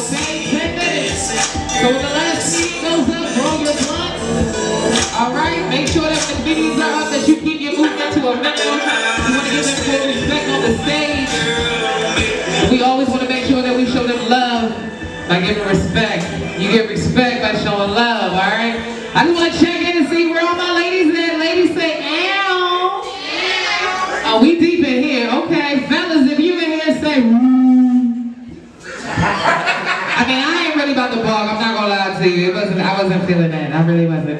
okay? 10 minutes. So when the last seat goes up, roll your blunt. Alright? Make sure that the videos are up, that you keep your movement to a minimum. You want to give them full respect on the stage. We always want to make sure that we show them love by giving respect. You get respect by showing love, alright? I just want to check in and see where all my ladies at. Ladies say, ow. Oh, we deep in here. Okay, fellas, if you in here, say, I mean, I ain't really about to bark. I'm not gonna lie to you. I wasn't feeling that. I really wasn't.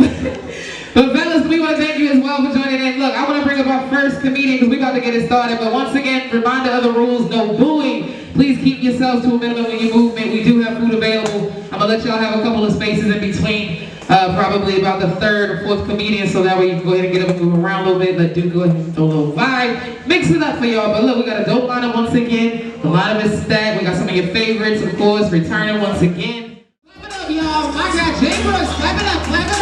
But fellas, we want to thank you as well for joining in. Look, I want to bring up our first comedian because we're about to get it started. But once again, reminder of the rules, no booing. Please keep yourselves to a minimum when you move. We do have food available. I'm going to let y'all have a couple of spaces in between. Probably about the third or fourth comedian, so that way you can go ahead and get up and move around a little bit. Let Duke go ahead and throw a little vibe. Mix it up for y'all. But look, we got a dope lineup once again. The lineup is stacked. We got some of your favorites, of course, returning once again. Clap it up, y'all. My God, Jay Brooks, clap it up, clap it up.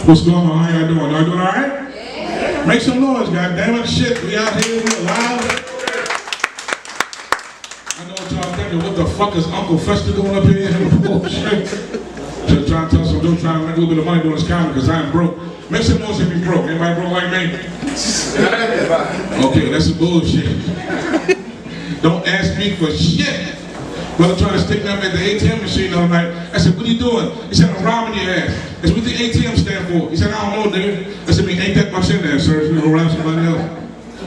What's going on? How y'all doing? Y'all doing all right? Yeah. Make some noise, goddammit. Shit, we out here, we're live. I know what y'all thinking. What the fuck is Uncle Fester doing up here? Just trying to tell some dude trying to make a little bit of money doing this comedy because I'm broke. Make some noise if you're broke. Anybody broke like me? Okay, that's some bullshit. Don't ask me for shit. Brother trying to stick them at the ATM machine all night. I said, what are you doing? He said, I'm robbing your ass. I said, what the ATM stand for? He said, I don't know, nigga. I said, ain't that much in there, sir? You go rob somebody else.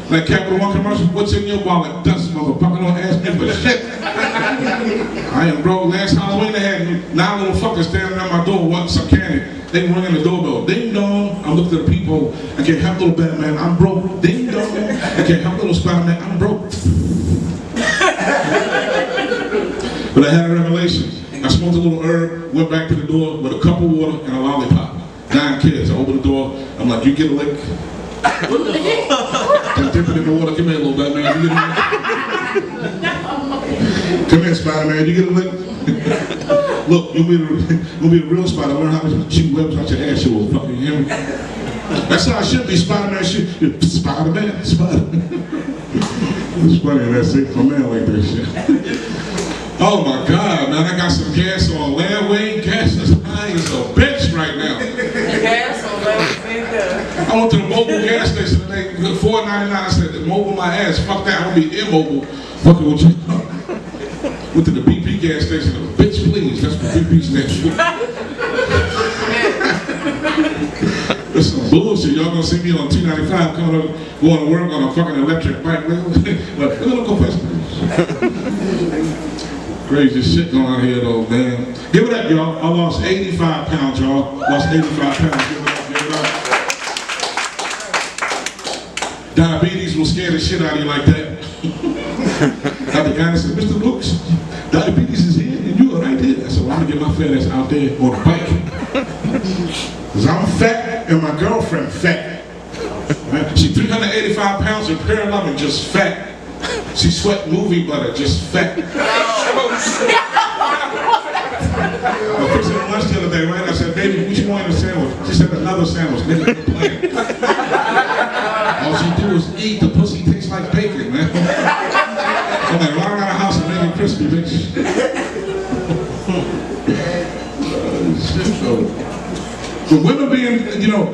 Like Capital One commercial, what's in your wallet? Dust, motherfucker, don't ask me for shit. I am broke. Last Halloween, they had 9 little fuckers standing at my door wanting some candy. They ringing the doorbell. Ding dong. I looked at the people. I can't help little Batman. I'm broke. Ding dong. I can't help little Spider-Man. I'm broke. But I had a revelation. I smoked a little herb, went back to the door with a cup of water and a lollipop. 9 kids. I opened the door. I'm like, you get a lick. What the fuck? Just dip it in the water. Come here, little Batman. You get a lick. Come here, Spider-Man. You get a lick. Look, you'll be a real spider. Learn how to shoot webs out your ass. You will fucking hear me. That's how it should be. Spider-Man shoot. Spider-Man. Spider-Man. It's funny that sick for man like that shit. Oh my God, man, I got some gas on Landway. Gas is high as a bitch right now. Gas on Landway. I went to the mobile gas station today, $4.99. I said, mobile my ass, fuck that, I'm gonna be immobile. Fucking with you. Went to the BP gas station, bitch please, that's what BP stands for. That's some bullshit. Y'all gonna see me on 295 coming up, going to work on a fucking electric bike. Like, look, go fast. Crazy shit going on here though, man. Give it up, y'all. I lost 85 pounds, y'all. Lost 85 pounds. Give it up, give it up. Diabetes will scare the shit out of you like that. Got the guy that said, Mr. Brooks, diabetes is here and you are right there. I said, well, I'm gonna get my fat ass out there on a bike. Because I'm fat and my girlfriend fat. Right? She 385 pounds of pure love and just fat. She sweat movie butter, just fat. I fixed her lunch the other day, right? I said, baby, what you want in a sandwich? She said, another sandwich. Nigga, quit playing. All she do is eat. The pussy tastes like bacon, man. I'm like, run around the house and make it crispy, bitch. But women being,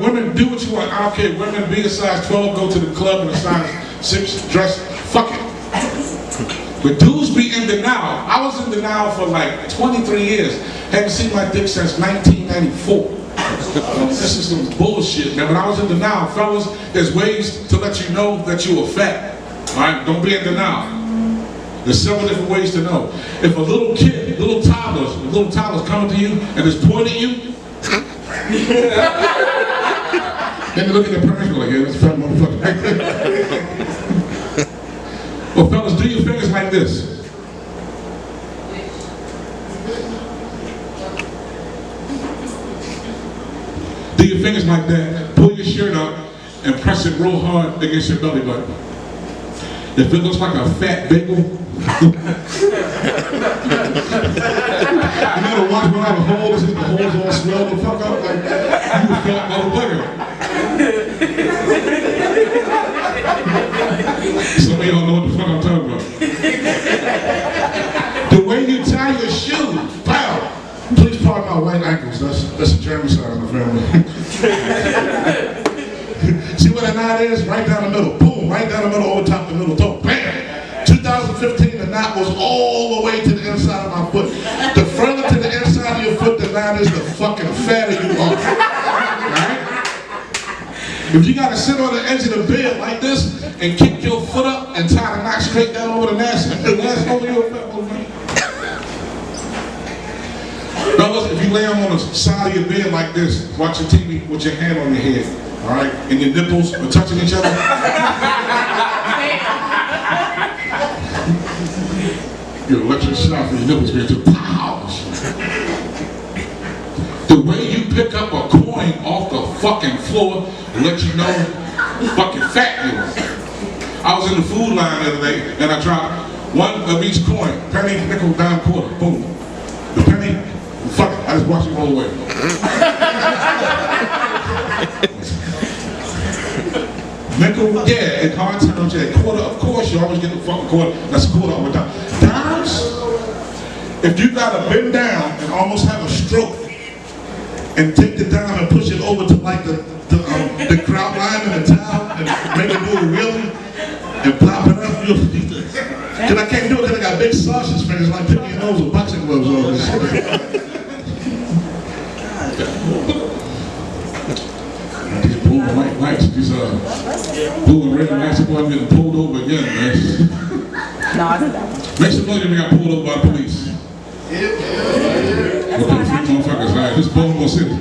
women do what you want. I don't care. Women be a size 12, go to the club in a size 6, dress, fuck it. But dudes be in denial. I was in denial for like 23 years. Haven't seen my dick since 1994. This is some bullshit, man. When I was in denial, fellas, there's ways to let you know that you are fat. All right? Don't be in denial. There's several different ways to know. If a little kid, little toddler's coming to you and is pointing at you, then they look at their parents and go like, yeah, that's a fat motherfucker right there. Well, fellas, do your fingers like this. Do your fingers like that. Pull your shirt up and press it real hard against your belly button. If it looks like a fat bagel, you know the ones where all the holes all swell the fuck up like you a fat motherfucker. Some of y'all know what the fuck I'm talking about. That's the German side of my family. See what a knot is? Right down the middle. Boom, right down the middle, over top the middle toe. Bam! 2015, the knot was all the way to the inside of my foot. The further to the inside of your foot the knot is, the fucking fatter you are. Right? If you gotta sit on the edge of the bed like this and kick your foot up and tie the knot straight down over the nass over your foot. Fellas, if you lay on the side of your bed like this, watching TV with your hand on your head, all right, and your nipples are touching each other. Your electric shock and your nipples being just pow. The way you pick up a coin off the fucking floor will let you know fucking fat you are. I was in the food line the other day and I dropped one of each coin, penny, nickel, dime, quarter, boom. The penny, fuck it, I just watched it roll away. Nickel, yeah, in hard times, yeah. Quarter, of course, you always get the fucking quarter. That's a quarter all the time. Dimes, if you gotta bend down and almost have a stroke and take the dime and push it over to like the crowd line in the towel and make it do a wheelie and plop it up, because I can't do it because I got big sausage fingers like picking your nose with boxing gloves on and shit. These blue and white lights, these blue and red lights, boy, I'm getting pulled over again, man. No, I said that one. Make some noise when we got pulled over by the police. That's what motherfuckers, right? This Baltimore City.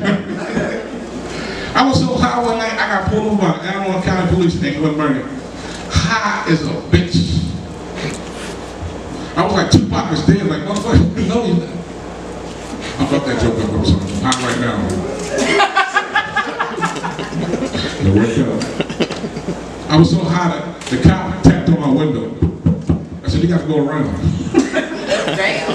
I was so high one night, I got pulled over by the Anne County Police in England, Bernie. High as a bitch. I was like Tupac was dead, like, motherfucker, no, he's not. I fucked that joke up or something. I'm right now. It worked out. I was so high that the cop tapped on my window. I said, you got to go around. Damn.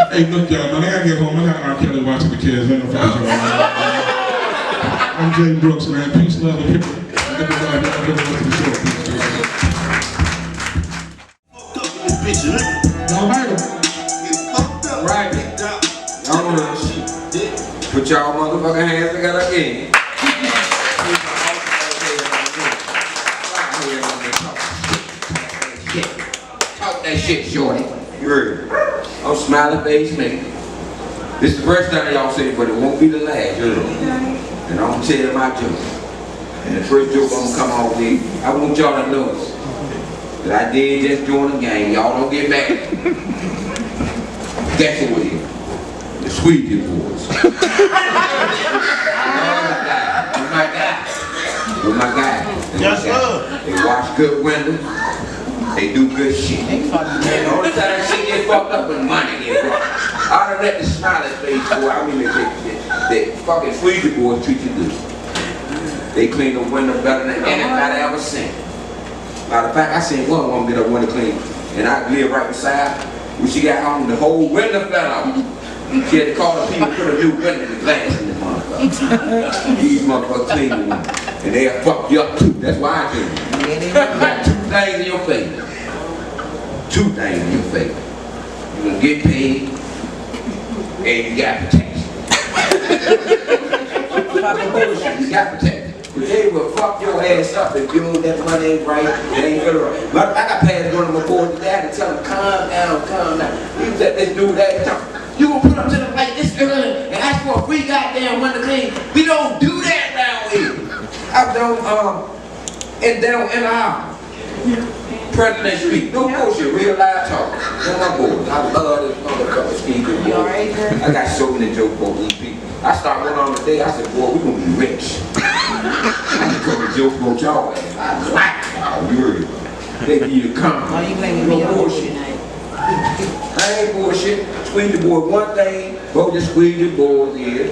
Hey, look, y'all, when I get home, I got R. Kelly watching the kids. Ain't no fucking I'm Jay Brooks, man. Peace, love, and hip. Don't hurt him. Right. Y'all wanna put y'all motherfucking hands together again. Talk that shit, shorty. You heard it. I'm SmileyFace Micky. This is the first time y'all say it, but it won't be the last, you know. And I'm gonna tell you my joke. And the first joke I'm gonna come off with, I want y'all to know that I did just join the game. Y'all don't get mad. That's what it is. The Sweetie Boys. With my guy. Yes, sir. They wash good windows. They do good shit. And the only time shit get fucked up when money get fucked. I done let the SmileyFace boy, I mean the fucking Sweetie Boys treat you good. They clean the window better than anybody ever seen. Matter of fact, I seen one woman get her window clean, and I live right beside. When she got home, the whole window fell off. She had to call the people, put a new window in the glass in the motherfucker. These motherfuckers clean the window. And they'll fuck you up too. That's why I do. You got two things in your favor. Two things in your favor. You're gonna get paid, and you got protection. You got protection. But they will fuck your ass up if you know that money ain't right, it ain't good right. But I got passed one of my boys today, I had to tell him, calm down, calm down. He was at this dude that time. You gonna put up to the plate this early and ask for a free goddamn window clean? We don't do that down here. I've done, down in our President Street. No bullshit, real live talk. One of my boys. I love this motherfucker Steve. I got so many jokes about these people. I started one on the day, I said, boy, we gonna be rich. I just told the jokes about y'all. I like y'all, you heard it. They give you the comment. Oh, you blaming no me on bullshit. tonight. I ain't bullshit. Squeeze the boy. One thing, both the squeeze the boys is,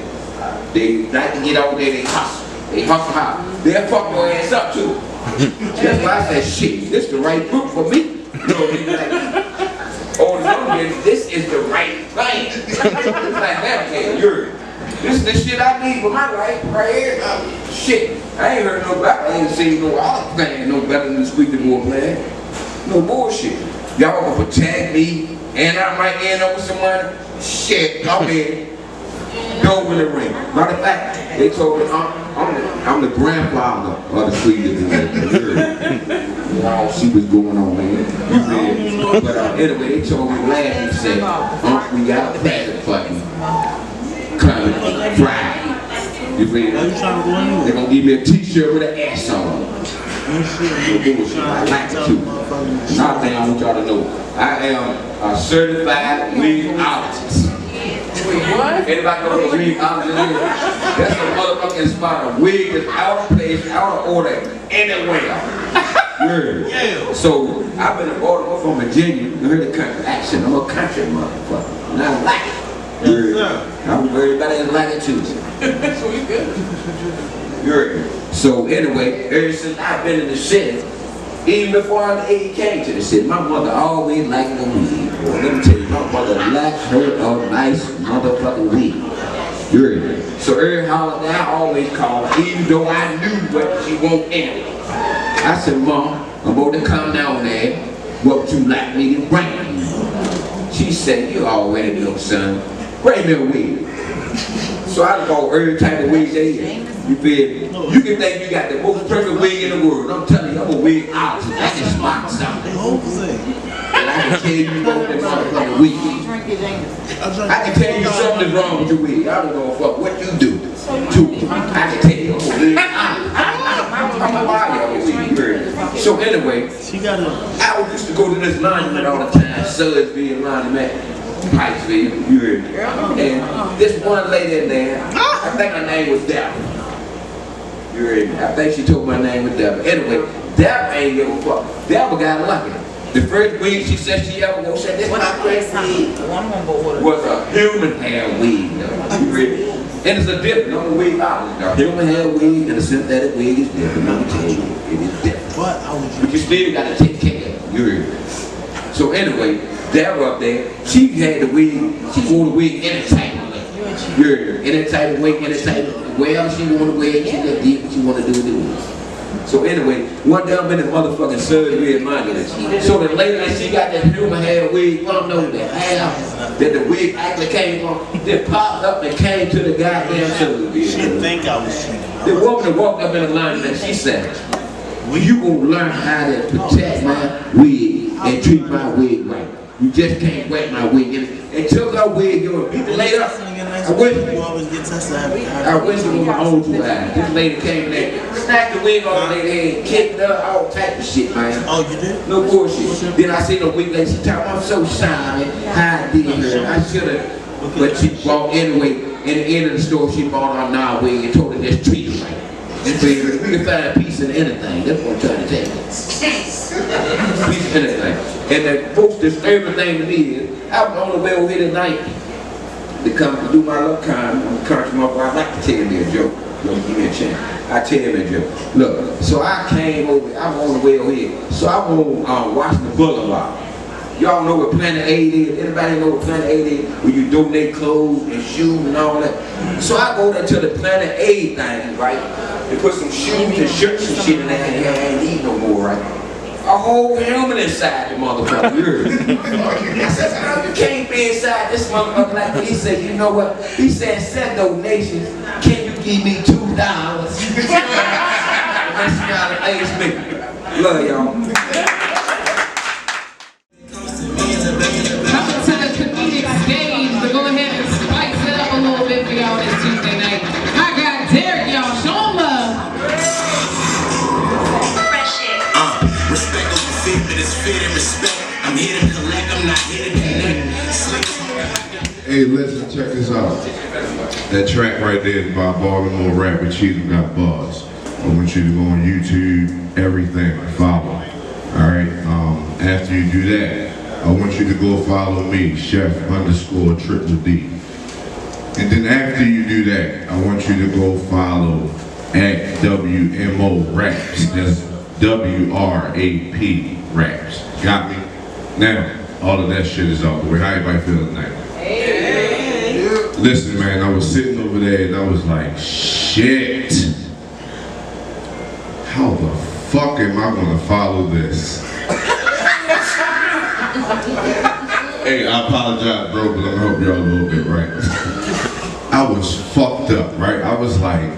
they like to get out there, they hustle. They hustle hard. They'll fuck your ass up too. That's why I said, shit, this the right group for me. You know what I mean? Like, oh, no, this is the right thing. It's like that, okay, you're. This is the shit I need for my life, right here. Shit, I ain't heard no better. I ain't seen no other thing no better than the Squeaky Boy, man. No bullshit. Y'all gonna protect me and I might end up with some money. Shit, I'm in. Dope in the ring. Matter of fact, they told me I'm the grandfather of the Sweet Disease. All see what's going on, man. You feel? But anyway, they told me last week, said, we got a present for you. Coming Friday. You feel? They're gonna give me a t-shirt with an S on it. I like it too. Another thing I want y'all to know, I am a certified weedologist. What? Anybody know what a weedologist is? That's a motherfucking spot. A wig is out of place, out of order, anywhere. Yeah. So I've been in Baltimore from Virginia. You heard the country accent. I'm a country motherfucker. And I like it. I'm very bad at like it too. So we good. So anyway, ever since I've been in the city, even before I came to the city, my mother always liked the weed. Well, let me tell you, my mother liked her a nice motherfucking weed. You heard me? So every holiday I always call her, even though I knew what she wanted anyway. I said, Mom, I'm going to come down there. What would you like me to bring you? She said, you already know, son. Bring me a weed. So I bought every type of wig there is. You feel me? You can think you got the most perfect wig in the world. I'm telling you, I'm a wig artist. I can spot something. And I can tell you about that motherfucking wig. I can tell you something's wrong with your wig. I don't know what you do to it. I can tell you, I'm a wig artist. I'm a wire wig. So anyway, I used to go to this laundromat all the time. Sudsville laundromat. Pikesville, you heard me. And this one lady in there, I think her name was Deborah. You heard me? I think she told my name was Deborah. Anyway, Deborah ain't give a fuck. Deborah got lucky. The first wig she said she ever wore, said this my first wig, was a human hair wig. You heard me? And it's a different, no wig out. A human hair wig and a synthetic wig is different. Let me tell you, it is different. But you still got to take care of it. You heard me? So anyway, Deborah up there, she had the wig, she wore the wig any type of way. Any type of wig, any type of wherever she wanted to wear, she just did what she wanted to do with the wig. So anyway, one day I'm in the motherfucking surgery monument. So the lady that she got that human hair wig, I don't know the hair that the wig actually came from, they popped up and came to the goddamn surgery. She didn't think I was cheating. The woman that walked up in the line and she said, well, you gonna learn how to protect my wig and treat my wig right. You just can't wet my wig. And took her wig, a week later, I went to my own two eyes. This lady came in there, snapped the wig off their head, kicked her, all type of shit, man. Oh, you did? No bullshit. Then I seen a week later, she told me, I'm so sorry, how I did her. I should have. But she bought anyway, in the end of the store, she bought her now wig and told her just treat her right. We can find a piece in anything. That's what I'm trying to tell you. Piece of anything. And the most disturbing thing to me is, I was on the way over here tonight to come to do my little crime. I'm a country motherfucker. I like to tell me a joke. Don't give me a chance. I tell him a joke. Look, so I came over, I'm on the way over here. So I'm on Washington Boulevard. Y'all know what Planet Aid is? Anybody know what Planet Aid is? Where you donate clothes and shoes and all that. So I go there to the Planet Aid thing, right? They put some shoes and shirts and shit in there and I ain't need no more, right? A whole helmet inside the motherfucker. I said, oh, you can't be inside this motherfucker like that. He said, you know what? He said, send donations. Can you give me $2? That's SmileyFace Micky. Love y'all. Coming to the comedic stage to go ahead and spice it up a little bit for y'all this Tuesday night. I got Derek, y'all. Show him love. Respect over fit, but it's fit and respect. I'm here to collect, I'm not here to connect. Hey, listen, check this out. That track right there is by Baltimore rapper Cheetah Got Bars. I want you to go on YouTube, everything, follow. Alright, after you do that, I want you to go follow me, Chef_D. And then after you do that, I want you to go follow at WMO Raps. That's WRAP Raps. Got me? Now, all of that shit is out the way. How everybody feel tonight? Hey. Listen, man, I was sitting over there and I was like, shit. How the fuck am I gonna follow this? Hey, I apologize, bro, but I'm gonna help y'all a little bit, right? I was fucked up, right? I was like,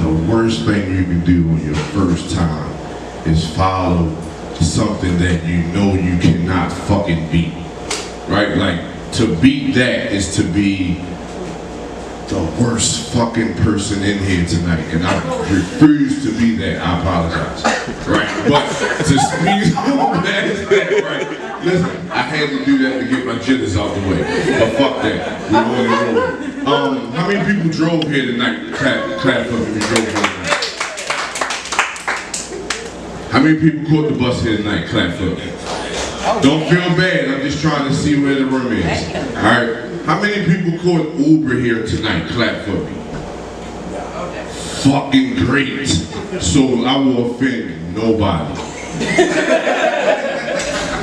the worst thing you can do on your first time is follow something that you know you cannot fucking beat, right? Like, to beat that is to be the worst fucking person in here tonight, and I refuse to be that. I apologize, right? But to squeeze on that, right? Listen, I had to do that to get my jitters out the way, but fuck that. We're going to roll. How many people drove here tonight? Clap for if you drove here tonight. How many people caught the bus here tonight? Clap for me. Don't feel bad. I'm just trying to see where the room is. All right. How many people caught Uber here tonight? Clap for me. Fucking great. So I will offend nobody.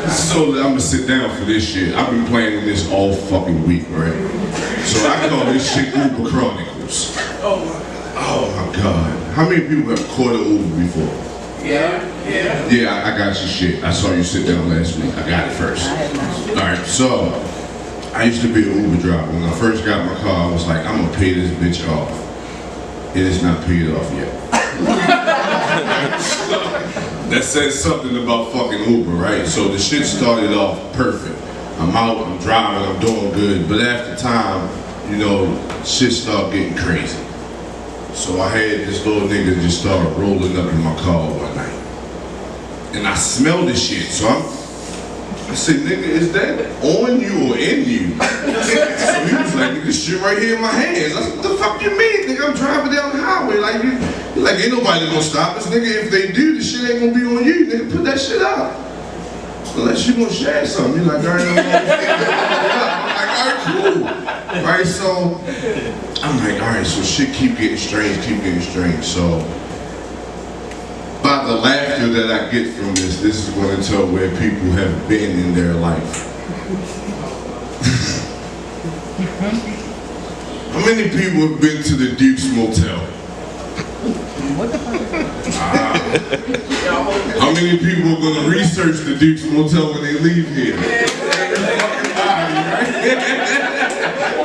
So I'm gonna sit down for this shit. I've been planning this all fucking week, right? So I call this shit Uber Chronicles. Oh my God. How many people have caught an Uber before? Yeah, I got your shit. I saw you sit down last week. I got it first. Alright, so I used to be an Uber driver. When I first got my car, I was like, I'm gonna pay this bitch off. It is not paid off yet. That says something about fucking Uber, right? So the shit started off perfect. I'm out, I'm driving, I'm doing good. But after time, you know, shit started getting crazy. So I had this little nigga just start rolling up in my car one night. And I smelled this shit, so I said, nigga, is that on you or in you? So he was like, nigga, this shit right here in my hands. I said, what the fuck you mean, nigga? I'm driving down the highway. Like, ain't nobody gonna stop us, nigga. If they do, the shit ain't gonna be on you, nigga. Put that shit out. Unless you gonna share something. You're like, all right, I'm like, all right, cool. Right, so I'm like, all right, so shit keep getting strange. So by the laughter that I get from this is going to tell where people have been in their life. How many people have been to the Duke's Motel? What the fuck? How many people are going to research the Duke's Motel when they leave here?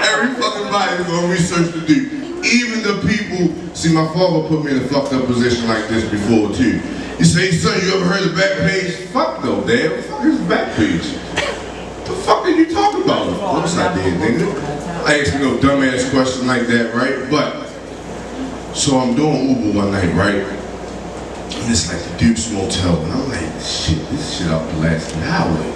Every fucking body is going to research the Duke. Even the people, see, my father put me in a fucked up position like this before too. He say, son, you ever heard of Backpage? Fuck no, Dad. What the fuck is Backpage? The fuck are you talking about? Of course I did, nigga. I asked me no dumbass question like that, right? But, so I'm doing Uber one night, right? And it's like the Duke's Motel, and I'm like, shit, this shit out the last highway.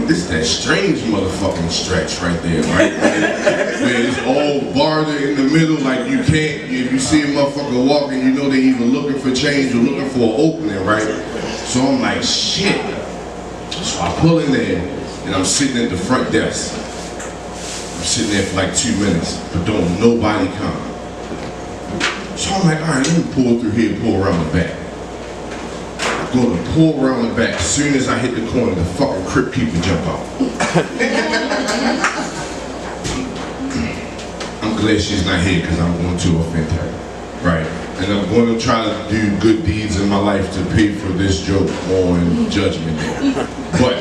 This is that strange motherfucking stretch right there, right? Where it's all barred in the middle, like you can't, if you see a motherfucker walking, you know they either looking for change or looking for an opening, right? So I'm like, shit. So I pull in there, and I'm sitting at the front desk. I'm sitting there for like 2 minutes, but don't nobody come. So I'm like, all right, let me pull through here, pull around the back. Go to pull around the back. As soon as I hit the corner, the fucking Crip Keeper jump out. I'm glad she's not here because I'm going to offend her. Right. And I'm going to try to do good deeds in my life to pay for this joke on Judgment Day. But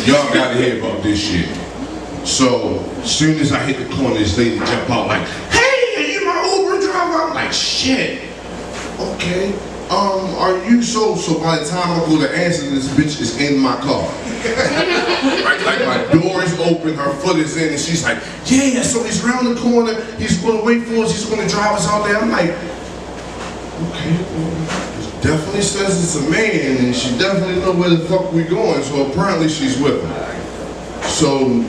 y'all gotta hear about this shit. So, as soon as I hit the corner, this lady jump out like, hey, are you my Uber driver? I'm like, shit. Okay. Are you so by the time I go to answer, this bitch is in my car. Right, like my door is open, her foot is in, and she's like, yeah, so he's around the corner, he's gonna wait for us, he's gonna drive us out there. I'm like, okay, well, it definitely says it's a man, and she definitely know where the fuck we going, so apparently she's with him. So,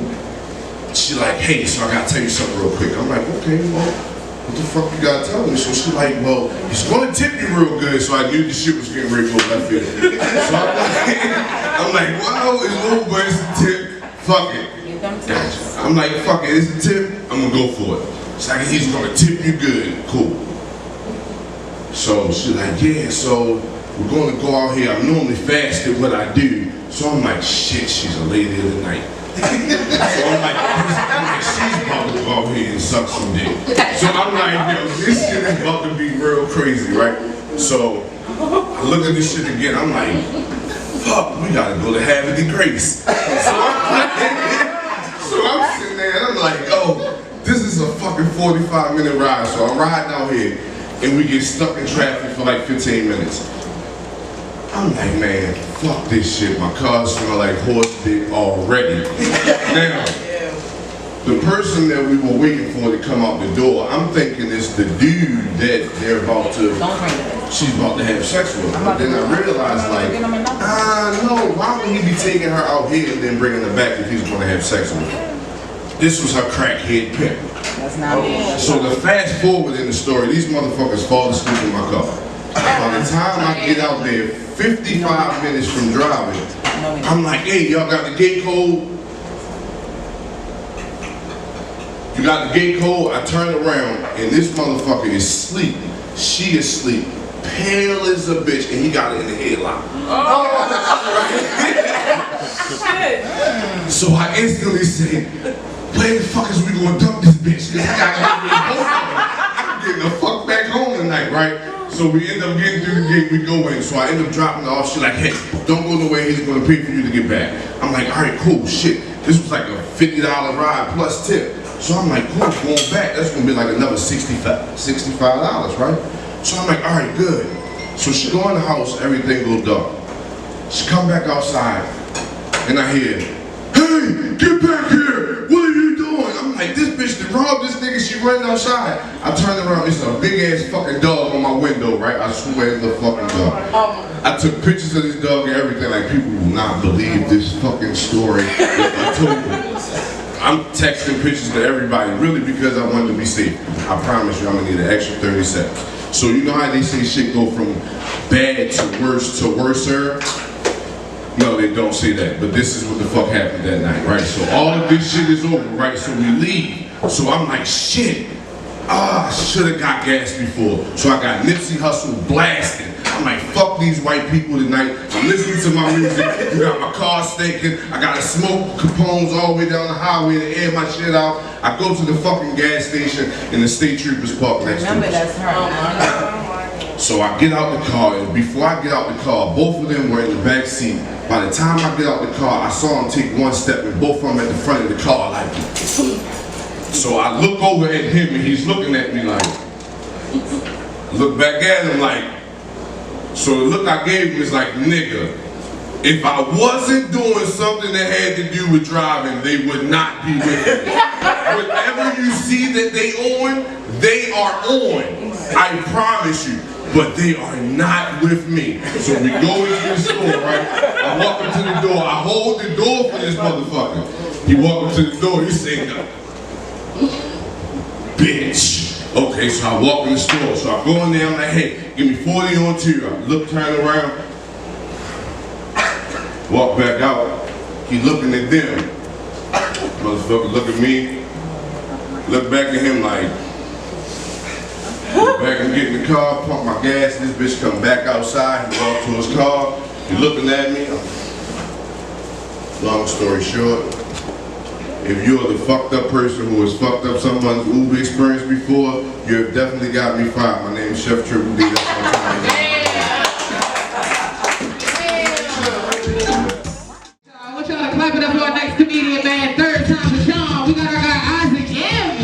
she like, hey, so I gotta tell you something real quick. I'm like, okay, well, what the fuck you gotta tell me? So she's like, well, he's gonna tip you real good, so I knew the shit was getting ready to go left field. So I'm like, wow, it's low, but it's a tip. Fuck it. Gotcha. I'm like, fuck it, it's a tip, I'm gonna go for it. She's like, he's gonna tip you good. Cool. So she's like, yeah, so we're gonna go out here. I'm normally fast at what I do. So I'm like, shit, she's a lady of the night. So I'm like, she's about to go out here and suck some dick. So I'm like, yo, this shit is about to be real crazy, right? So I look at this shit again, I'm like, fuck, we gotta go to Havre de Grace. So I'm sitting there and I'm like, oh, this is a fucking 45-minute ride. So I'm riding out here and we get stuck in traffic for like 15 minutes. I'm like, man, fuck this shit. My car smell like horse dick already. Now, the person that we were waiting for to come out the door, I'm thinking it's the dude that they're about to, she's about to have sex with. But then I realized, like, no, why would he be taking her out here and then bringing her back if he's going to have sex with her? This was her crackhead pimp. That's not it. So to fast forward in the story, these motherfuckers fall asleep in my car. By the time I get out there, 55 minutes from driving, I'm like, hey, y'all got the gate code? You got the gate code? I turn around and this motherfucker is asleep. She is asleep, pale as a bitch, and he got her in the headlock. So I instantly say, where the fuck is we gonna dump this bitch? Cause I gotta get both of them. I'm getting the fuck back home tonight, right? So we end up getting through the gate, we go in. So I end up dropping her off. She's like, hey, don't go nowhere, he's gonna pay for you to get back. I'm like, all right, cool, shit. This was like a $50 ride plus tip. So I'm like, cool, going back, that's gonna be like another $65, right? So I'm like, all right, good. So she go in the house, everything go dark. She come back outside, and I hear, hey, get back here, what are you doing? I'm like, this bitch that robbed this nigga, she running outside. I turn around, it's a big ass fucking dog on my window, right? I swear it's a fucking dog. I took pictures of this dog and everything, like people will not believe this fucking story that I told them. I'm texting pictures to everybody, really because I wanted to be safe. I promise you I'm gonna need an extra 30 seconds. So you know how they say shit go from bad to worser? No, they don't say that, but this is what the fuck happened that night, right? So all of this shit is over, right? So we leave. So I'm like, shit, I should have got gas before. So I got Nipsey Hussle blasting. I'm like, fuck these white people tonight. I'm listening to my music. You got my car stinking. I gotta smoke Capone's all the way down the highway to air my shit out. I go to the fucking gas station and the state troopers park next to us. Remember, that's her. So I get out the car, and before I get out the car, both of them were in the back seat. By the time I get out the car, I saw them take one step, and both of them at the front of the car, like. So I look over at him, and he's looking at me like. Look back at him like. So the look I gave him is like, nigga, if I wasn't doing something that had to do with driving, they would not be with me. Whatever you see that they on, they are on. I promise you. But they are not with me. So we go into the store, right? I walk up to the door. I hold the door for this motherfucker. He walk up to the door. He say, no. Bitch. Okay, so I walk in the store. So I go in there. I'm like, hey, give me 40 on 2. I look, turn around. Walk back out. He looking at them. Motherfucker look at me. Look back at him like. Go back and get in the car, pump my gas, this bitch come back outside, he walked to his car, he looking at me. Long story short, if you're the fucked up person who has fucked up someone's Uber experience before, you have definitely got me fired. My name is Chef Triple D, that's my time. I want y'all to clap it up for our next comedian, man. Third time for Sean. We got our guy Isaac M.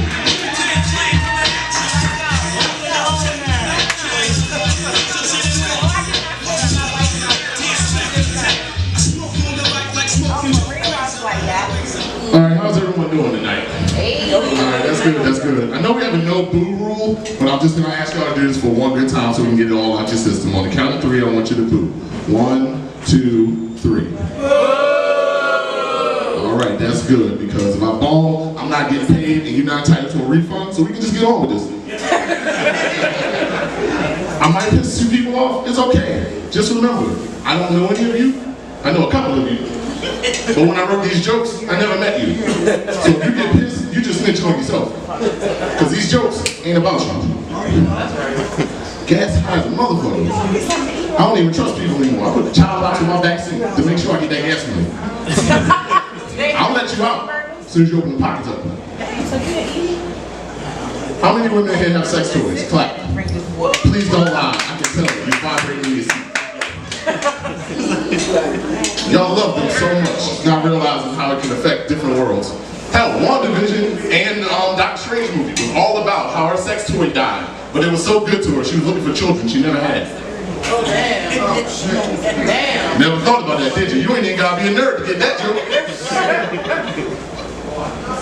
Alright, how's everyone doing tonight? Alright, that's good, that's good. I know we have a no boo rule, but I'm just gonna ask y'all to do this for one good time so we can get it all out your system. On the count of 3, I want you to boo. 1, 2, 3. Alright, that's good, because if I bomb, I'm not getting paid and you're not entitled to a refund, so we can just get on with this. I might piss 2 people off, it's okay. Just remember, I don't know any of you, I know a couple of you. But when I wrote these jokes, I never met you. So if you get pissed, you just snitch on yourself. Because these jokes ain't about you. Gas high as a motherfucker. I don't even trust people anymore. I put the child box in my backseat to make sure I get that gas money. I'll let you out as soon as you open the pockets up. How many women here have sex toys? Clap. Please don't lie. I can tell you. You're vibrating in your seat. Y'all love them so much, not realizing how it can affect different worlds. Hell, WandaVision and Doctor Strange movie was all about how her sex toy died, but it was so good to her, she was looking for children she never had. Oh, damn. Damn. Never thought about that, did you? You ain't even gotta be a nerd to get that joke.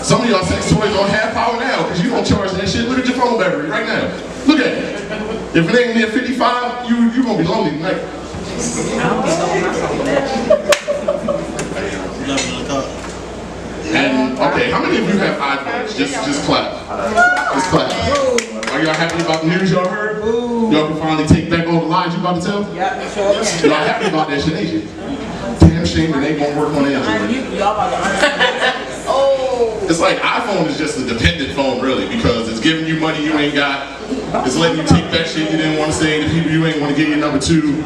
Some of y'all sex toys on half power now, because you don't charge that shit. Look at your phone battery right now. Look at it. If it ain't near 55, you gonna be lonely tonight. And okay, how many of you have iPhones? Just clap. Just clap. Are y'all happy about the news y'all heard? Y'all can finally take back all the lies you about to tell? Yeah, sure can. Y'all happy about that shit, ain't you? Damn shame that they won't work on Android. Y'all about to Oh. It's like iPhone is just a dependent phone really, because it's giving you money you ain't got. It's letting you take back shit you didn't want to say to people you ain't want to get your number two.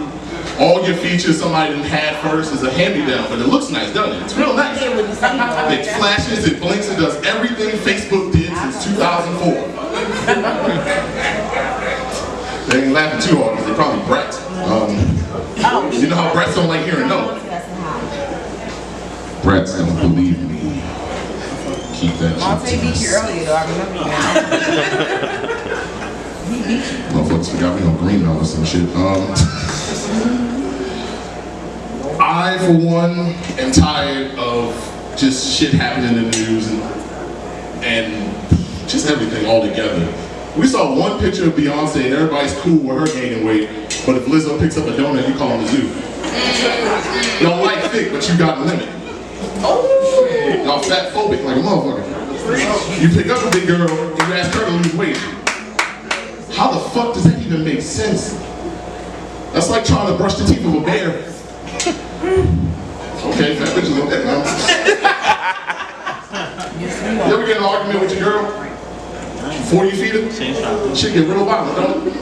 All your features somebody didn't had first is a hand-me-down, but it looks nice, doesn't it? It's real nice. It flashes, it blinks, it does everything Facebook did since 2004. They ain't laughing too hard because they probably brats. You know how brats don't like hearing no. Brats don't believe me. Keep that shit. Monte beat you earlier though, I remember that. Motherfuckers forgot me on green or some shit. I, for one, am tired of just shit happening in the news and just everything all together. We saw one picture of Beyonce and everybody's cool with her gaining weight, but if Lizzo picks up a donut, you call him a zoo. Y'all like thick, but you got a limit. Y'all fat phobic like a motherfucker. You pick up a big girl and you ask her to lose weight. How the fuck does that even make sense? That's like trying to brush the teeth of a bear. Okay, fat bitches on that now. You ever get in an argument with your girl? 40 feet of shit get real violent, don't it?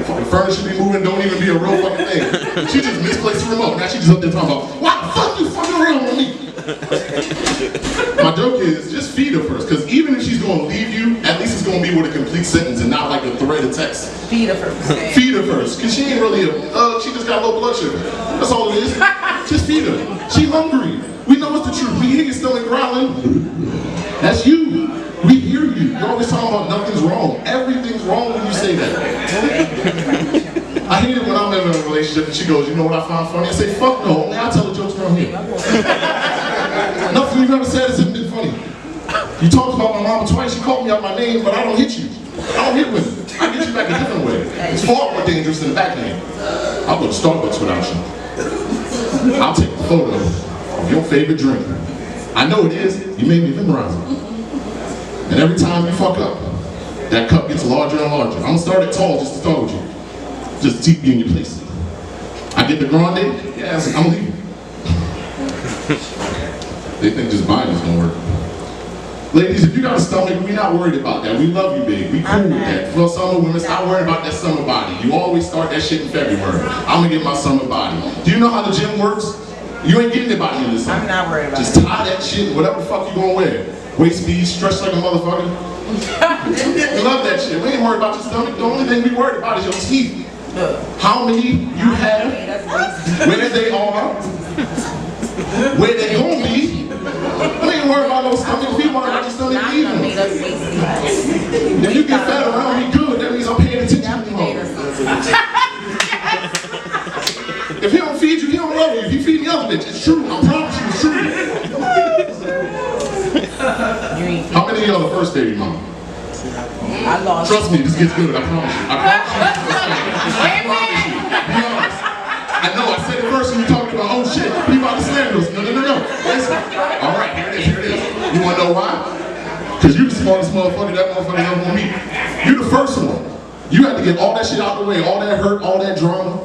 Fucking furniture be moving, don't even be a real fucking thing. She just misplaced the remote. Now she just up there talking about, why the fuck you fucking around with me? My joke is, just feed her first, because even if she's going to leave you, at least it's going to be with a complete sentence and not like a thread of text. Feed her first. Feed her first, because she ain't really she just got low blood sugar. That's all it is. Just feed her. She hungry. We know it's the truth. We hear your stomach growling. That's you. We hear you. You're always talking about nothing's wrong. Everything's wrong when you say that. I hate it when I'm in a relationship and she goes, you know what I find funny? I say, fuck no, only I tell the jokes around here. Nothing you've ever said has been funny. You talked about my mama twice, you called me out my name, but I don't hit you. I don't hit women. I get you back a different way. It's far more dangerous than the backhand. I'll go to Starbucks without you. I'll take a photo of your favorite drink. I know it is. You made me memorize it. And every time you fuck up, that cup gets larger and larger. I'm gonna start it tall just to start with you. Just to keep you in your place. I get the grande, yes, I'm leaving. They think just buying is gonna work. Ladies, if you got a stomach, we're not worried about that. We love you, babe. We cool with that. For summer women, stop worrying about that summer body. You always start that shit in February. I'm gonna get my summer body. Do you know how the gym works? You ain't getting your body in this summer. I'm not worried about just tie that shit, whatever the fuck you gonna wear. Waist beads, stretch like a motherfucker. We love that shit. We ain't worried about your stomach. The only thing we worried about is your teeth. How many you have, where they are, where they gonna be. We ain't worried about no stomach. We worried about your stomach even. If you get fat around me good, that means I'm paying attention to you more. If he don't feed you, he don't love you. If he feed the other bitch, it's true. I promise you, it's true. How many of y'all the first baby mama? Trust me, this gets good, I promise you. I promise you. I promise you. Be honest. I know, I said it first when you talked about, oh shit, people about to slam those. No. Listen. All right, here it is. You wanna know why? Because you the smartest motherfucker that motherfucker ever gonna meet. You the first one. You had to get all that shit out the way, all that hurt, all that drama.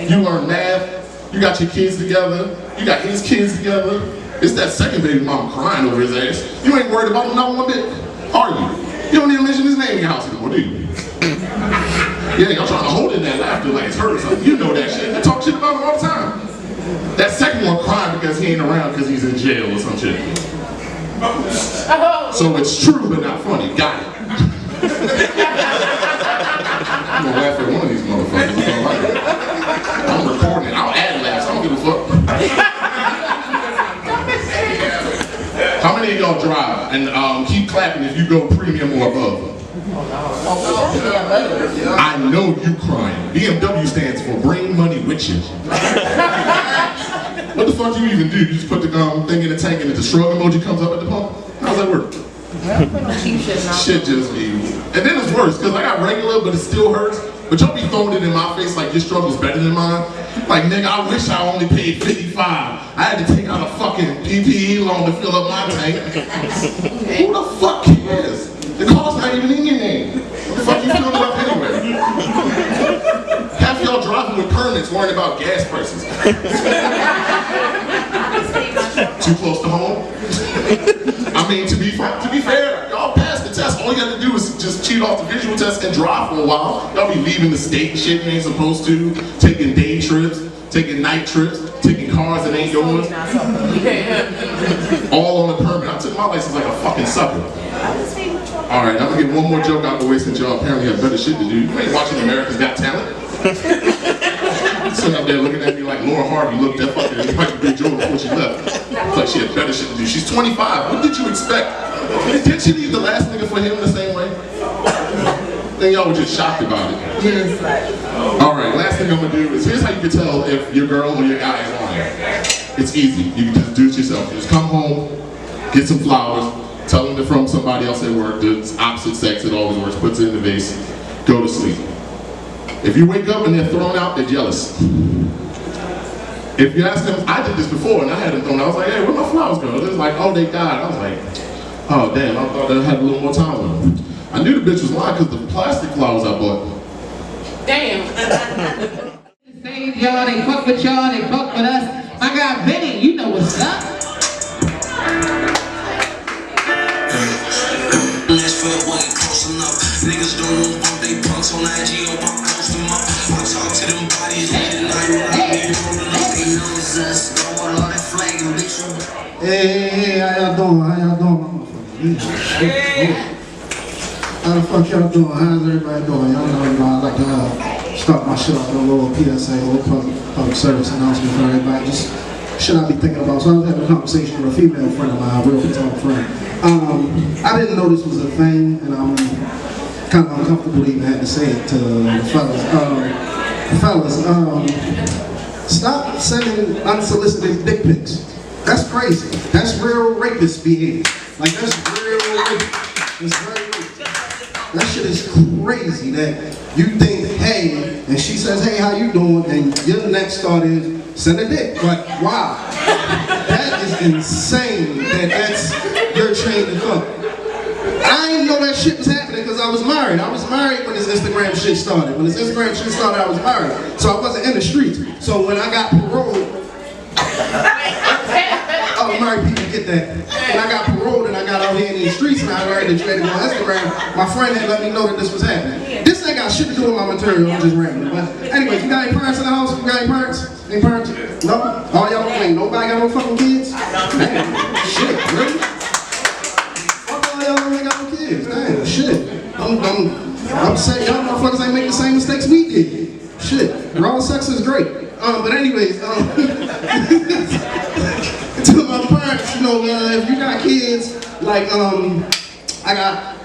You learned math. You got your kids together. You got his kids together. It's that second baby mama crying over his ass. You ain't worried about him not one bit, are you? You don't even mention his name in your house anymore, do you? Yeah, y'all trying to hold in that laughter like it's hurt or something. You know that shit. I talk shit about him all the time. That second one crying because he ain't around because he's in jail or some shit. So it's true but not funny. Got it. I'm gonna laugh at one of these motherfuckers. I'm recording it. I'll add laughs And keep clapping if you go premium or above. I know you crying. BMW stands for bring money with you. What the fuck do you even do? You just put the thing in the tank and the shrug emoji comes up at the pump? How's that work? Shit just be. And then it's worse, because I got regular, but it still hurts. But y'all be throwing it in my face like your struggle's better than mine. Like, nigga, I wish I only paid $55. I had to take out a fucking PPE loan to fill up my tank. Who the fuck cares? The car's not even in your name. What the fuck you filling it up anyway? Half y'all driving with permits worrying about gas prices. Too close to home? I mean, to be fair, y'all passed the test. All you gotta do is just cheat off the visual test and drive for a while. Y'all be leaving the state and shit you ain't supposed to, taking day trips, taking night trips, taking cars that ain't yours. All on the permit. I took my license like a fucking sucker. Alright, I'm gonna get one more joke out the way since y'all apparently have better shit to do. You ain't watching America's Got Talent. Sitting up there looking at me like Laura Harvey looked at fucking Michael B. Jordan before she left. It's like she had better shit to do. She's 25. What did you expect? Didn't she leave the last nigga for him the same way? Then y'all were just shocked about it. Alright, last thing I'm gonna do is, here's how you can tell if your girl or your guy is lying. It's easy. You can just do it yourself. You just come home, get some flowers, tell them they're from somebody else at work, the opposite sex, it always works, puts it in the vase, go to sleep. If you wake up and they're thrown out, they're jealous. If you ask them, I did this before and I had them thrown out, I was like, hey, where my flowers go? They're like, oh, they died. I was like, oh, damn, I thought I had a little more time with them. I knew the bitch was lying because the plastic flowers I bought. Damn. Save y'all, they fuck with y'all, they fuck with us. I got Vinny, you know what's up. Niggas don't move on, they punks on IG, or pump post them up. I talk to them bodies, late at night when I need rolling up. They know it's us, don't want all that flagging, bitch. Hey, how y'all doing? How y'all doing, motherfucker? How the fuck y'all doing? How's everybody doing? Y'all know, I like to start my shit off with a little PSA, a little public service announcement for everybody. Just shit I be thinking about. So I was having a conversation with a female friend of mine, a real tall friend. I didn't know this was a thing, and I'm kind of uncomfortable to even have to say it to the fellas. Stop sending unsolicited dick pics. That's crazy. That's real rapist behavior. Like, that's real rapist. It's very rapist. That shit is crazy that you think, hey, and she says, hey, how you doing? And your next thought is, send a dick. Like, wow. That is insane that that's your chain of thought. I didn't know that shit was happening because I was married. I was married when this Instagram shit started. When this Instagram shit started, I was married. So I wasn't in the streets. So when I got paroled, oh, married people get that. When I got paroled and I got out here in these streets and I heard that you had to go on Instagram, my friend had let me know that this was happening. This ain't got shit to do with my material, I'm just rambling. But anyways, you got any parents in the house? You got any parents? Any parents? No? All y'all ain't nobody got no fucking kids? Damn, shit, really? Y'all ain't got no kids. Damn, shit. I'm saying y'all motherfuckers ain't make the same mistakes we did. Shit. Raw sex is great. But anyways, to my parents, you know, if you got kids, like, I got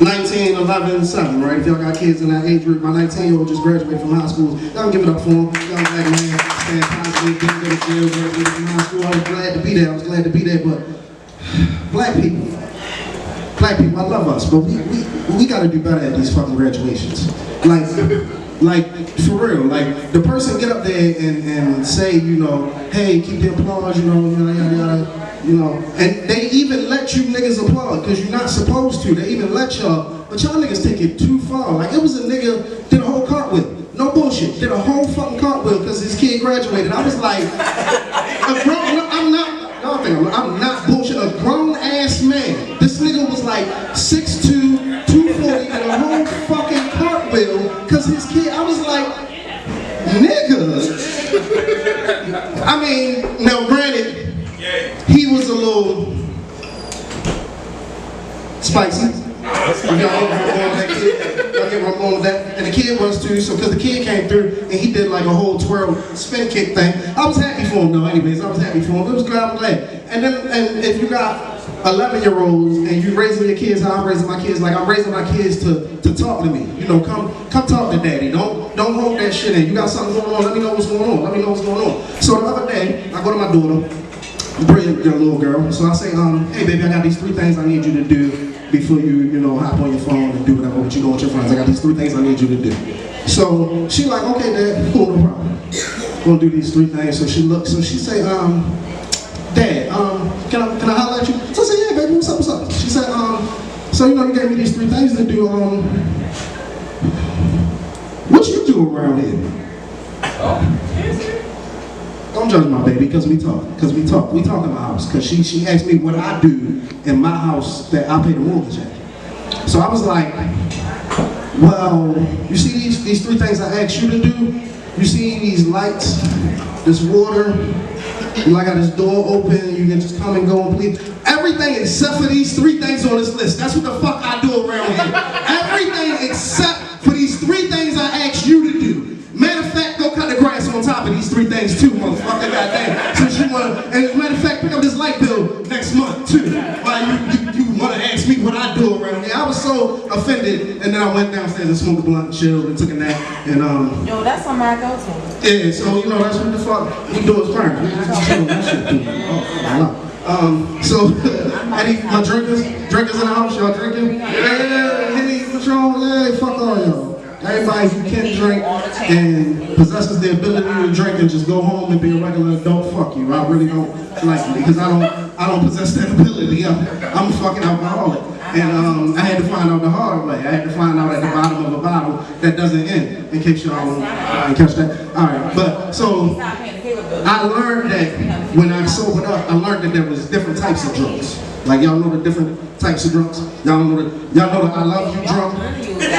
19, 11, 7, right? If y'all got kids in that age group, my 19-year-old just graduated from high school. Y'all give it up for him. Young black man, stand positive, didn't go to jail, graduated from high school. I was glad to be there. But black people, I love us, but we gotta do better at these fucking graduations. Like, for real, like, the person get up there and say, you know, hey, keep the applause, you know, yada, yada, you know, and they even let you niggas applaud, because you're not supposed to. They even let y'all, but y'all niggas take it too far. Like, it was a nigga did a whole cartwheel. No bullshit. Did a whole fucking cartwheel because his kid graduated. I was like, I'm not bullshit. A grown ass man. This nigga was like 6'2", 240, and a whole fucking cartwheel because his kid. I was like, nigga. I mean, now granted, he was a little spicy. Y'all get where I'm going with that? And the kid was too, so because the kid came through and he did like a whole twirl spin kick thing. I was happy for him though, anyways. I was happy for him. It was good, I'm glad. And then, and if you got 11-year-olds and you raising your kids how I'm raising my kids, like I'm raising my kids to talk to me. You know, come talk to daddy. Don't hold that shit in. You got something going on, let me know what's going on. Let me know what's going on. So the other day, I go to my daughter, brilliant little girl. So I say, hey baby, I got these 3 things I need you to do before you know, hop on your phone and do whatever what you do with your friends. I got these 3 things I need you to do. So she like, okay dad, cool, no problem. Gonna do these 3 things. So she looks, so she say, Dad, can I holler at you? So I said, yeah baby, what's up? She said, so you know you gave me these 3 things to do, what you do around here? Don't judge my baby, because we talk in my house. Because she asked me what I do in my house that I pay the mortgage at. So I was like, well, you see these 3 things I asked you to do? You see these lights, this water, I got this door open, you can just come and go and please. Everything except for these 3 things on this list. That's what the fuck I do around here. Everything except for these 3 things I asked you to do. Matter of fact, go cut the grass on top of these 3 things too, motherfucker, goddamn. Since you wanna, and as a matter of fact, pick up this light bill next month too. While you wanna ask me what I do around here. I was so offended, and then I went downstairs and smoked a blunt and chilled and took a nap, and Yo, that's something I go to. yeah, so you know, that's what the fuck we do as parents. We just chill that shit too. So, any my drinkers in the house, y'all drinking? Yeah, Henny, Patron, yeah, fuck all y'all. Everybody who can drink and possesses the ability to drink and just go home and be a regular adult, fuck you. I really don't like it because I don't possess that ability. I'm a fucking alcoholic. And I had to find out the hard way. I had to find out at the bottom of a bottle that doesn't end, in case y'all didn't catch that. Alright, but so I learned that when I sobered up, I learned that there was different types of drunks. Like y'all know the different types of drunks. Y'all know the I love you drunk.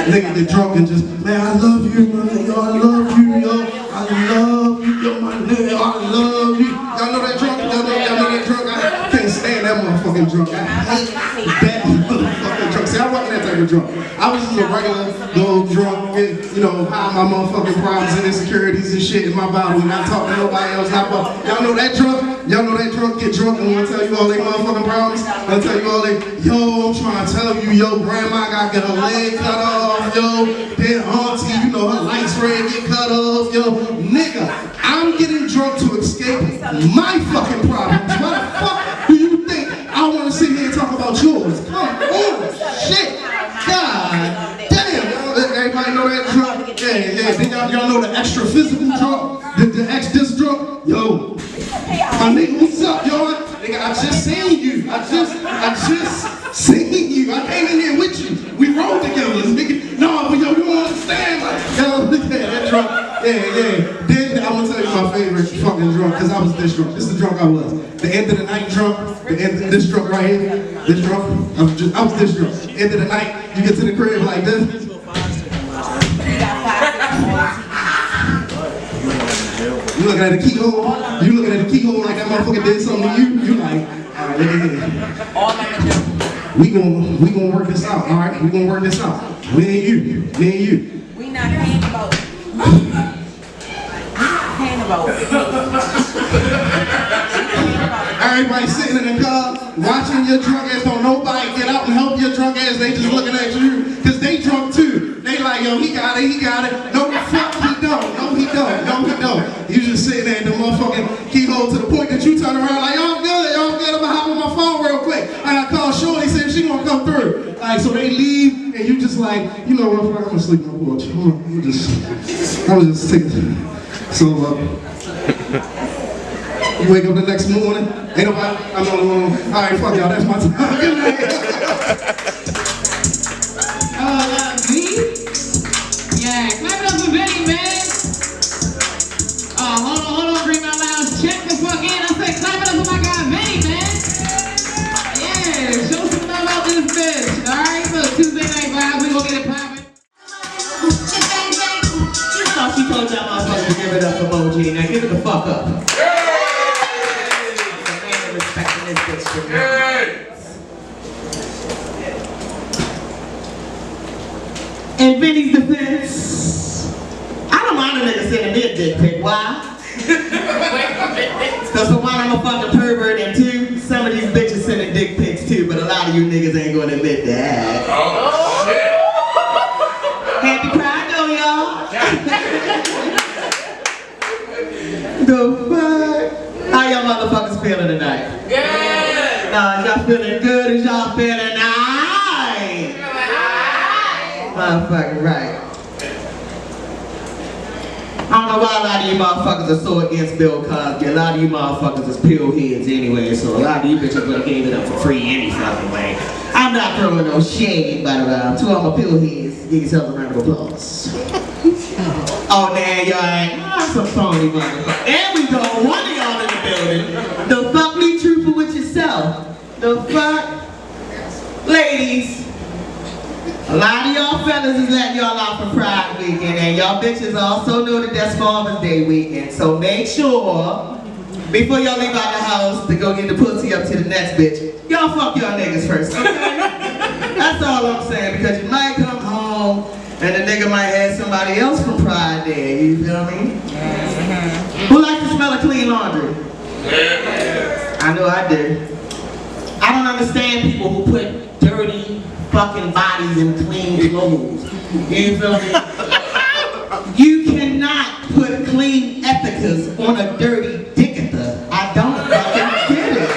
Nigga get drunk and just, man, I love you, man. Yo, I love you, yo. I love you, yo, my nigga. I love you. Y'all know that drunk? Y'all know that drunk? I can't stand that motherfucking drunk. I hate that motherfucking drunk. See, I wasn't that type of drunk. I was just a regular little drunk, you know, hide my motherfucking problems and insecurities and shit in my body and not talk to nobody else. Y'all know that drunk? Y'all know that drunk get drunk and wanna tell you all they motherfucking problems? I'll tell you all they, yo, I'm trying to tell you, yo, grandma got get her leg cut off, yo, then auntie, you know, her lights red get cut off, yo, nigga, I'm getting drunk to escape my fucking problems. Why the fuck do you think I want to sit here and talk about yours? Come on, shit, God damn, everybody know that drunk? Yeah, then y'all know the extra physical drunk, the ex-disc drunk, yo, my nigga, what's up, yo? Nigga, I just seen you. I just seen you. I came in here with you. We rode together, nigga. No, but yo, you don't understand. Like, yo, yeah, that drunk. Yeah. Then I'm gonna tell you my favorite fucking drunk, because I was this drunk. This is the drunk I was. The end of the night drunk. This drunk right here. This drunk. I was this drunk. End of the night, you get to the crib like this. You looking at the keyhole? You looking at the keyhole like that motherfucker did something to you? You like, all right, look at here. We gonna work this out, all right? We gonna work this out. Me and you. We not paying about it. Everybody sitting in the car, watching your drunk ass. Don't nobody get out and help your drunk ass. They just looking at you, because they drunk too. They like, yo, he got it. No, fuck, he don't. No, he don't. You just sitting there in the motherfucking keyhole to the point that you turn around like, y'all good. I'm gonna hop on my phone real quick. I call Shorty, said she gonna come through. Like, so they leave, and you just like, you know what, I'm gonna sleep on the porch. I'm just take it. So, you wake up the next morning, ain't nobody, I'm on the wrong. All right, fuck y'all, that's my time. Good night. Me? Yeah, clap it up for Vinny, man. Hold on, Green Mountain Lounge. Check the fuck in. I said clap it up for my guy Vinny, man. Yeah, show some love out this bitch. Alright, look, Tuesday night vibes, we gonna get it poppin'. She told y'all motherfuckers to give it up for Moji. Now give it the fuck up. In Vinny's defense, I don't mind a nigga sending me a dick pic. Why? Because for one, I'm a fucking pervert, and two, some of these bitches sending dick pics bitch too, but a lot of you niggas ain't gonna admit that. Happy Pride though, y'all. The fuck? How y'all motherfuckers feeling tonight? Good. Nah, is y'all feeling good? Is y'all feeling nice? Motherfucking right. I don't know why a lot of you motherfuckers are so against Bill Cosby. A lot of you motherfuckers is pill heads anyway, so a lot of you bitches would have gave it up for free any fucking way. I'm not throwing no shade, but to all my pill heads, give yourselves a round of applause. Oh, now y'all ain't some phony motherfucker. There we go, one of y'all in the building. The fuck be truthful with yourself. The fuck? Ladies. A lot of y'all fellas is letting y'all out for Pride Weekend, and y'all bitches also know that that's Father's Day weekend. So make sure, before y'all leave out the house to go get the pussy up to the next bitch, y'all fuck y'all niggas first, okay? That's all I'm saying, because you might come home and the nigga might have somebody else from Pride Day, you feel me? Who likes to smell a clean laundry? I know I do. I don't understand people who put dirty fucking bodies in clean clothes. You feel me? You cannot put clean ethicas on a dirty dickita. I don't fucking get it.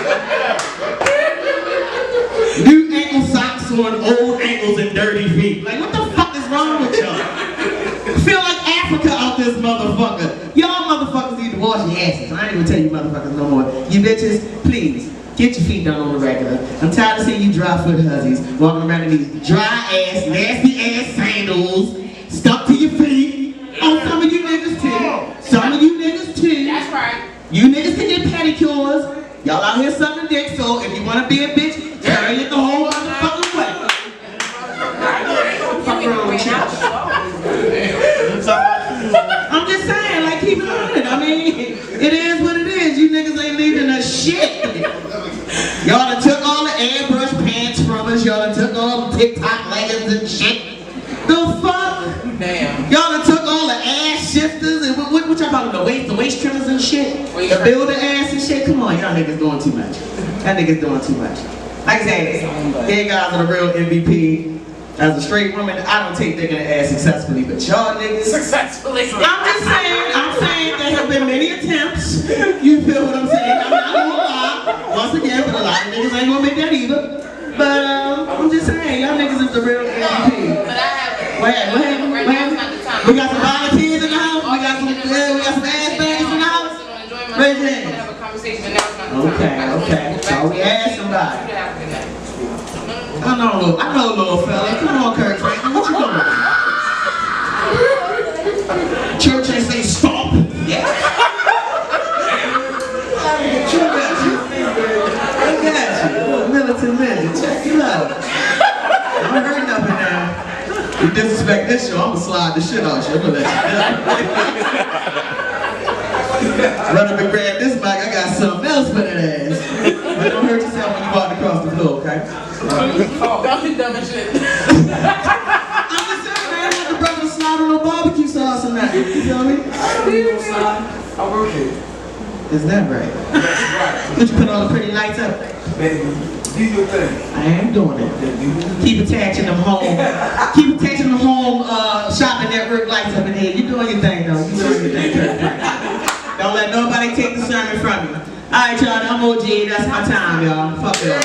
New ankle socks on old ankles and dirty feet. Like, what the fuck is wrong with y'all? I feel like Africa out this motherfucker. Y'all motherfuckers need to wash your asses. I ain't even tell you motherfuckers no more. You bitches, please. Get your feet done on the regular. I'm tired of seeing you dry foot hussies walking around in these dry ass, nasty ass sandals stuck to your feet. Oh, some of you niggas too. Some of you niggas too. That's right. You niggas can get pedicures. Y'all out here sucking dick, so if you want to be a bitch, turn it the whole motherfucking way. Fuck wrong with y'all? I'm just saying, like, keep it on it. I mean, it is what it is. You niggas ain't leaving a shit. Y'all done took all the airbrush pants from us. Y'all done took all the TikTok leggings and shit. The fuck? Damn. Y'all done took all the ass shifters and what y'all call them? The waist trimmers and shit? The builder ass and shit? Come on, y'all niggas doing too much. Y'all niggas doing too much. Like I said, you guys are the real MVP. As a straight woman, I don't take dick in the ass successfully, but y'all niggas... Successfully. I'm just saying, there have been many attempts. You feel what I'm saying? I'm not gonna lie. Once again, but a lot of niggas ain't gonna make that either. But I'm just saying, y'all niggas is the real MVP. But I have... What happened? We got some volunteers in the house. We got some ass bags in the house. Raise your hands. Okay. So we asked somebody. I know little fella. Come on, Kirk Franklin. What you doing? Church ain't say stop. Yeah. Look at you. Militant ninja. Check you out. I don't heard nothing now. You disrespect this show, I'm gonna slide the shit out you. I'm gonna let you know. Run up and grab this mic. I got something else for that ass. But don't hurt yourself when you walk across the floor, okay? Don't be dumb and shit. I'm just saying, man, the brother slide on no barbecue sauce and that. You feel me? I work here. Is that right? That's right. Could you put all the pretty lights up? Baby, do your thing. I ain't doing it. Keep attaching them home. Keep attaching them home shopping network lights up in here. You doing your thing though. You doing your thing. Don't let nobody take the sermon from you. Alright y'all, I'm OG. That's my time, y'all. Fuck y'all.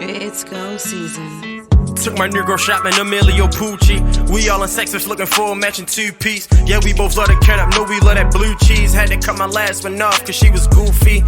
It's go season. Took my new girl shopping, Emilio Pucci. We all in Sexus looking for a matching two-piece. Yeah, we both love the cat up, know we love that blue cheese. Had to cut my last one off cause she was goofy.